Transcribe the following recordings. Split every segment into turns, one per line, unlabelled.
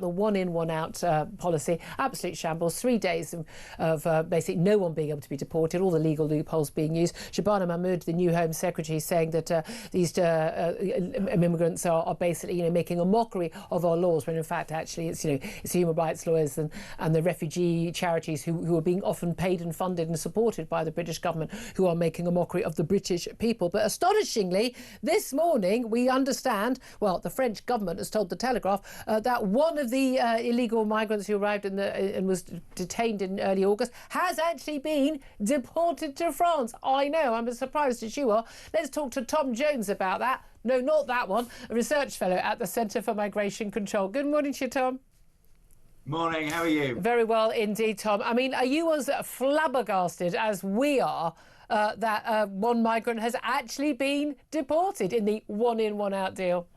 the one in, one out policy. Absolute shambles. 3 days of basically no one being able to be deported, all the legal loopholes being used. Shabana Mahmood, the new Home Secretary, saying that these immigrants are basically, making a mockery of our laws, when in fact actually it's human rights lawyers and the refugee charities who are being often paid and funded and supported by the British government who are making a mockery of the British people. But astonishingly, this morning we understand, well, the French government has told the Telegraph that one of the illegal migrants who arrived and was detained in early August has actually been deported to France. I know, I'm as surprised as you are. Let's talk to Tom Jones about that. No, not that one. A research fellow at the Centre for Migration Control. Good morning to you, Tom.
Morning, how are you?
Very well indeed, Tom. I mean, are you as flabbergasted as we are that one migrant has actually been deported in the one in, one out deal?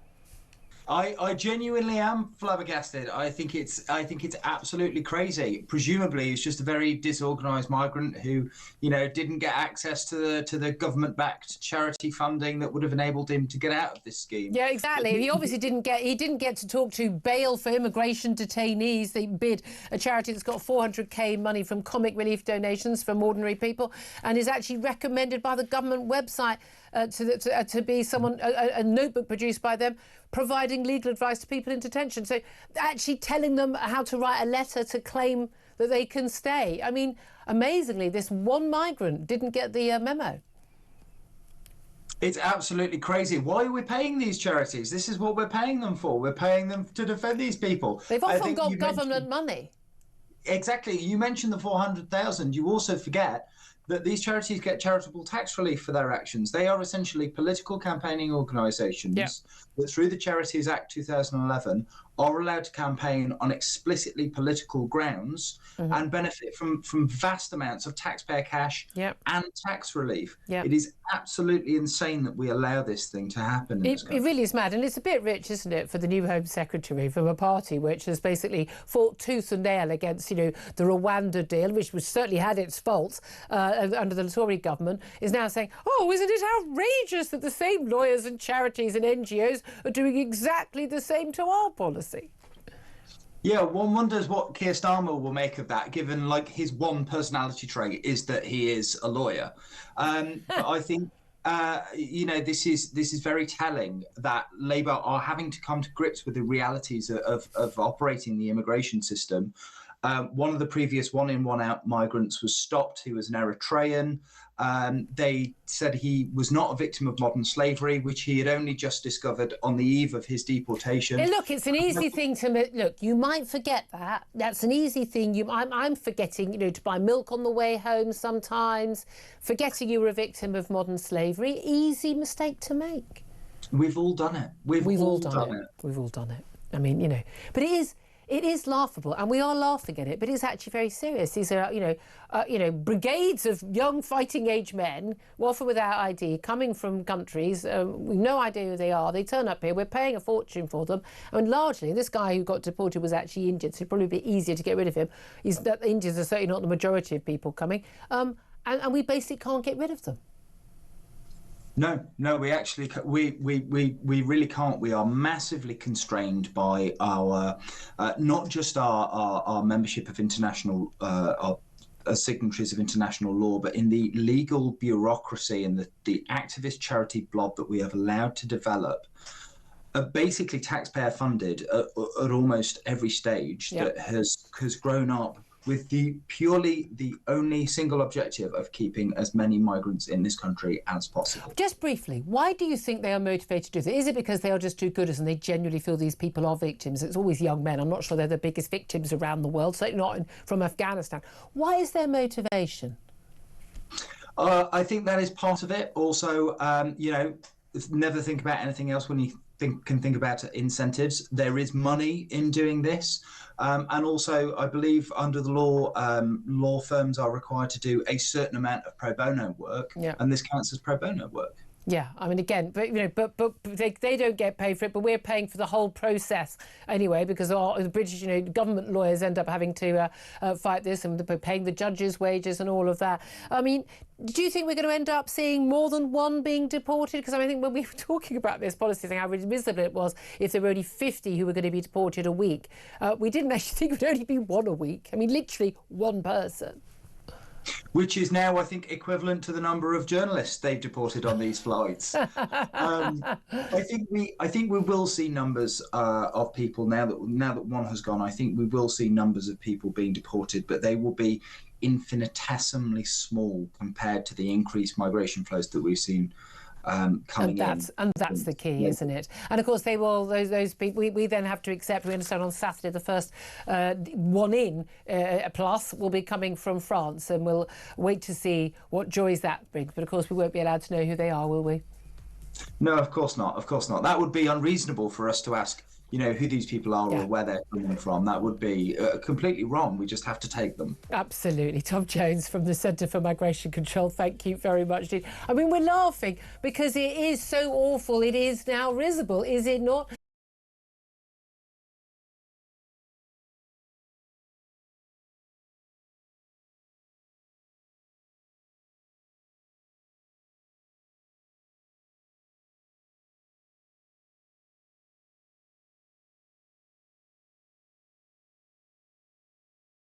I genuinely am flabbergasted. I think it's absolutely crazy. Presumably, it's just a very disorganised migrant who, didn't get access to the government-backed charity funding that would have enabled him to get out of this scheme.
Yeah, exactly. He obviously didn't get to talk to Bail for Immigration Detainees. They bid a charity that's got 400k money from comic relief donations from ordinary people, and is actually recommended by the government website to be someone, a notebook produced by them, providing legal advice to people in detention. So actually telling them how to write a letter to claim that they can stay. I mean, amazingly, this one migrant didn't get the memo.
It's absolutely crazy. Why are we paying these charities? This is what we're paying them for. We're paying them to defend these people.
They've often got government money.
Exactly. You mentioned the 400,000. You also forget that these charities get charitable tax relief for their actions. They are essentially political campaigning organisations that, through the Charities Act 2011, are allowed to campaign on explicitly political grounds and benefit from vast amounts of taxpayer cash and tax relief. It is absolutely insane that we allow this thing to happen.
It really is mad. And it's a bit rich, isn't it, for the new Home Secretary from a party which has basically fought tooth and nail against, the Rwanda deal, which certainly had its faults under the Tory government, is now saying, oh, isn't it outrageous that the same lawyers and charities and NGOs are doing exactly the same to our policy?
Yeah, one wonders what Keir Starmer will make of that, given his one personality trait is that he is a lawyer. But I think this is very telling that Labour are having to come to grips with the realities of operating the immigration system. One of the previous one in, one out migrants was stopped. He was an Eritrean. They said he was not a victim of modern slavery, which he had only just discovered on the eve of his deportation.
Hey, look, it's an easy thing to look. You might forget that. That's an easy thing. I'm forgetting, to buy milk on the way home sometimes. Forgetting you were a victim of modern slavery. Easy mistake to make.
We've all done it. We've all done it.
We've all done it. I mean, but it is laughable, and we are laughing at it, but it's actually very serious. These are, brigades of young fighting-age men, often without ID, coming from countries with no idea who they are. They turn up here. We're paying a fortune for them. And largely, this guy who got deported was actually Indian, so it'd probably be easier to get rid of him. Indians are certainly not the majority of people coming. And we basically can't get rid of them.
No, we actually we really can't. We are massively constrained by our not just our membership of international signatories of international law, but in the legal bureaucracy and the activist charity blob that we have allowed to develop. Basically taxpayer funded at almost every stage that has grown up with the only single objective of keeping as many migrants in this country as possible. Just
briefly, why do you think they are motivated to do this? Is it because they are just do-gooders and they genuinely feel these people are victims? It's always young men. I'm not sure they're the biggest victims around the world, certainly not from Afghanistan. Why is their motivation?
I think that is part of it. Also, never think about anything else when you can think about incentives. There is money in doing this. And also, I believe under the law, law firms are required to do a certain amount of pro bono work, and this counts as pro bono work.
Yeah, I mean, again, but but they don't get paid for it, but we're paying for the whole process anyway, because the British, government lawyers end up having to fight this, and they're paying the judges' wages and all of that. I mean, do you think we're going to end up seeing more than one being deported? Because I think when we were talking about this policy thing, how miserable it was if there were only 50 who were going to be deported a week. We didn't actually think it would only be one a week. I mean, literally one person.
Which is now, I think, equivalent to the number of journalists they've deported on these flights. I think we will see numbers of people now that one has gone. I think we will see numbers of people being deported, but they will be infinitesimally small compared to the increased migration flows that we've seen coming in.
And that's the key, isn't it? And of course, they will, those people, we then have to accept, we understand on Saturday, the first one in plus will be coming from France, and we'll wait to see what joys that brings. But of course, we won't be allowed to know who they are, will we?
No, of course not. Of course not. That would be unreasonable for us to ask, who these people are or where they're coming from. That would be completely wrong. We just have to take them.
Absolutely. Tom Jones from the Centre for Migration Control, thank you very much. I mean, we're laughing because it is so awful. It is now risible, is it not?